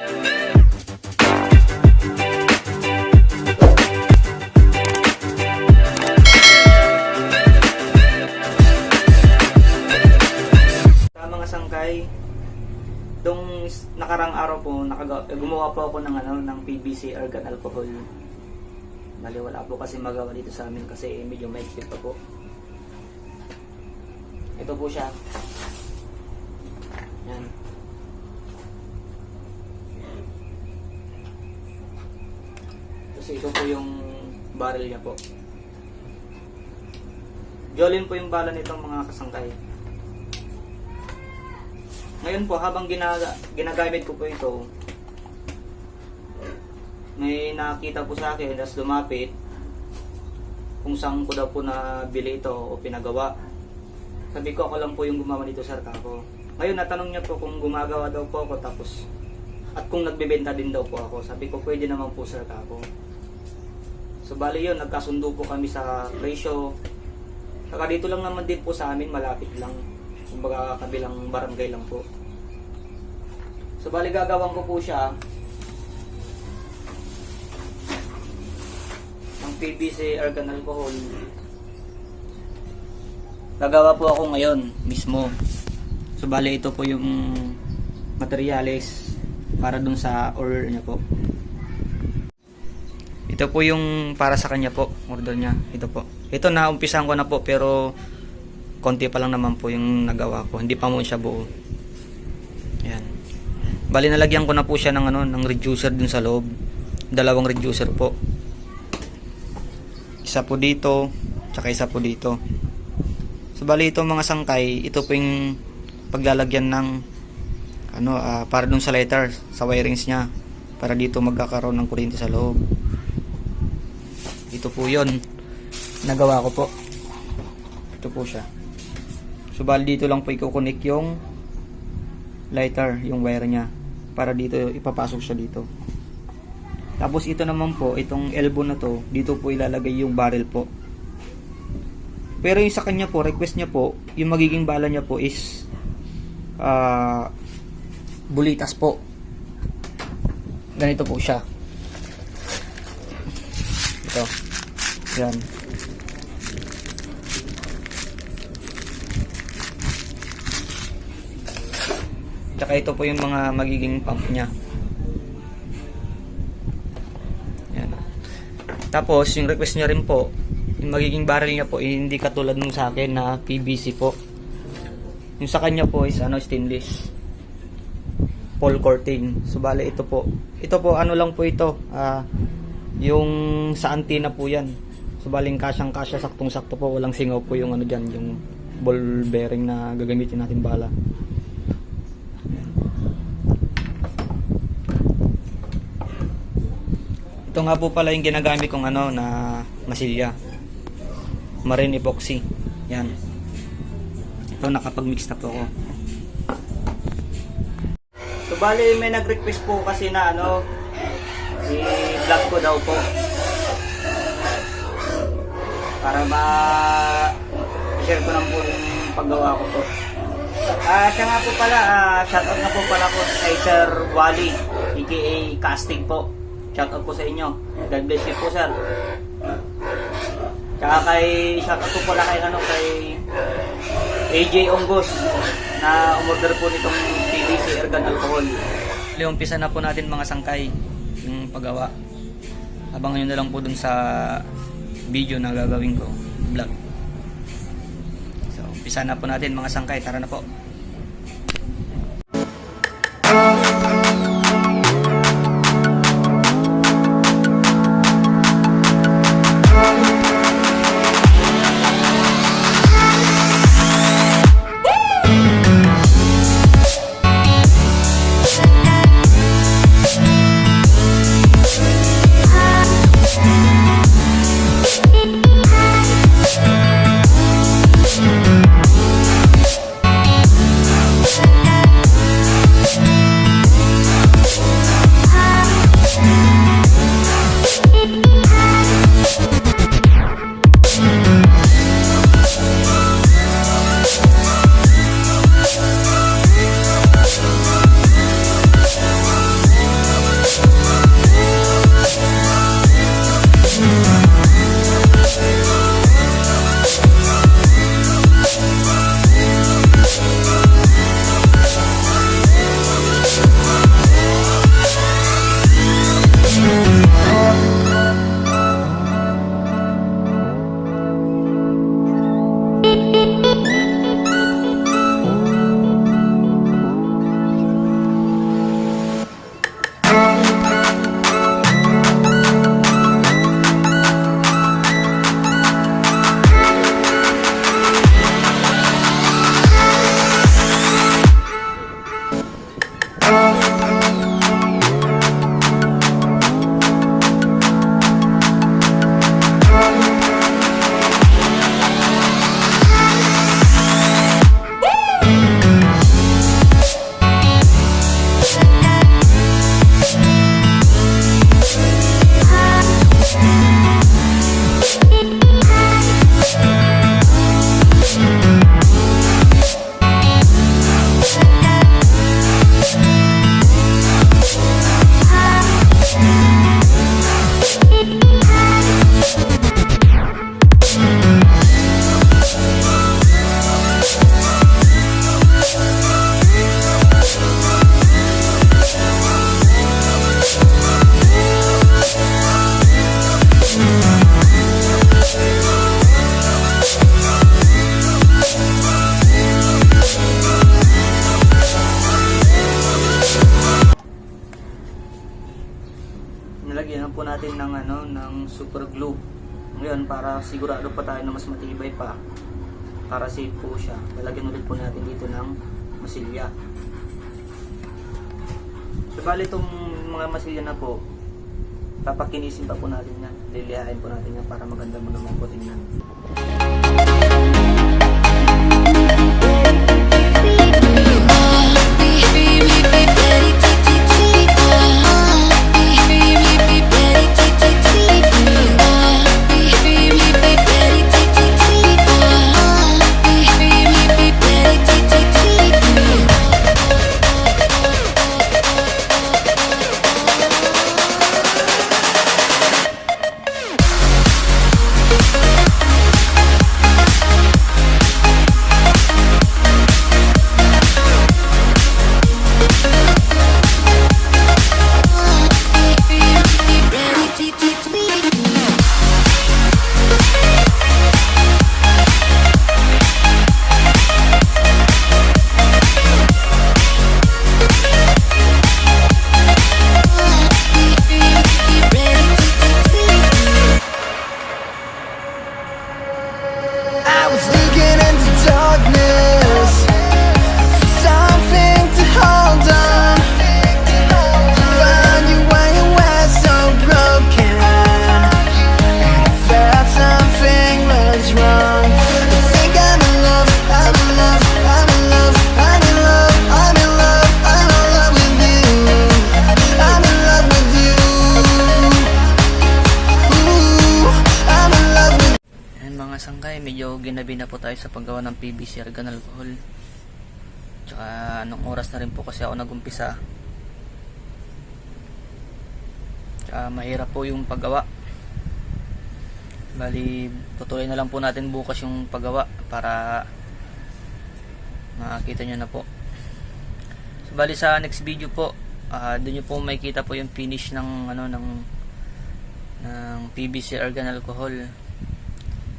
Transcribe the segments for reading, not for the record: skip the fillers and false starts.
Mga sangkay, dong nakarang araw po gumawa po ako ng PVC argan alcohol. Bali wala po kasi magawa dito sa amin kasi medyo mahigpit pa po. Ito po siya. Yan. Kasi ito po yung barrel niya po. Jolene po yung bala nitong mga kasangkay. Ngayon po, habang ginagamit ko po ito, may nakita po sa akin, tapos lumapit kung saan ko daw po nabili ito o pinagawa. Sabi ko, ako lang po yung gumawa nito sa ako. Ngayon, natanong niya po kung gumagawa daw po ako, tapos at kung nagbebenta din daw po ako. Sabi ko, pwede naman po sa ako. So, bali yun, nagkasundo po kami sa presyo. Saka dito lang naman din po sa amin, malapit lang. Kumbaga kabilang barangay lang po. So bali gagawin ko po siya ng PVC argan alcohol. Gagawa po ako ngayon mismo. So bali ito po yung materyales para dun sa order niya po. Ito po yung para sa kanya po, order niya. Ito po. Ito na umpisan ko na po pero konti pa lang naman po yung nagawa ko. Hindi pa mo siya buo. Ayan. Bali nalagyan ko na po siya ng reducer dun sa loob. Dalawang reducer po. Isa po dito, tsaka isa po dito. So bali ito mga sangkay, ito po yung paglalagyan ng para dun sa letter, sa wirings niya. Para dito magkakaroon ng kuryente sa loob. Ito po yun. Nagawa ko po. Ito po siya. So bali dito lang po i-connect yung lighter, yung wire niya para dito ipapasok siya dito. Tapos ito naman po, itong elbow na to, dito po ilalagay yung barrel po. Pero yung sa kanya po, request niya po, yung magiging bala niya po is bulitas po. Ganito po siya. Ito. Yan. Tsaka ito po yung mga magiging pump niya. Yan. Tapos yung request niya rin po, yung magiging barrel niya po hindi katulad nung sa akin na PVC po. Yung sa kanya po is stainless. Paul coating. So bale ito po. Ito po lang po ito. Yung sa antenna po yan. So baling kasyang-kasya, saktong-sakto po, walang singaw po yung diyan, yung ball bearing na gagamitin natin bala. Ito nga po pala yung ginagamit kong na masilya. Marine epoxy. Yan. Ito nakapag-mix na po ako. So bali may nag-request po kasi na i-vlog ko daw po. Para ma-share ko lang po yung paggawa ko po. Siya nga po pala, shoutout nga po pala po kay Sir Wally, aka Casting po. Shoutout po sa inyo. God bless you po, sir. Tsaka shoutout po pala kay AJ Onggos na umorder po nitong PVC argan alcohol. Umpisa na po natin mga sangkay yung paggawa. Abangan nyo na lang po dun sa video na gagawin ko, vlog. So umpisa na po natin mga sangkay. Tara na po. lalagyan po natin ng ng super glue. Ngayon, para sigurado pa tayo na mas matibay pa, para safe po siya, lalagyan ulit po natin dito ng masilya. So bali itong mga masilya na po, papakinisin pa po natin yan, lilihain po natin yan para maganda mo naman po tingnan. Sangkay, medyo ginabi na po tayo sa paggawa ng PVC argan alcohol. Tsaka anong oras na rin po kasi ako nagumpisa. Tsaka mahirap po yung paggawa. Bali, tutuloy na lang po natin bukas yung paggawa para makita nyo na po. So, bali sa next video po, doon nyo po makikita po yung finish ng ng PVC argan alcohol.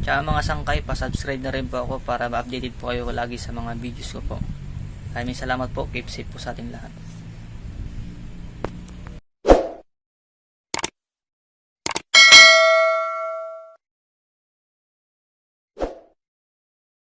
Tsaka mga sangkay, pa-subscribe na rin po ako para ma-updated po kayo lagi sa mga videos ko po. Maraming salamat po. Keep safe po sa ating lahat.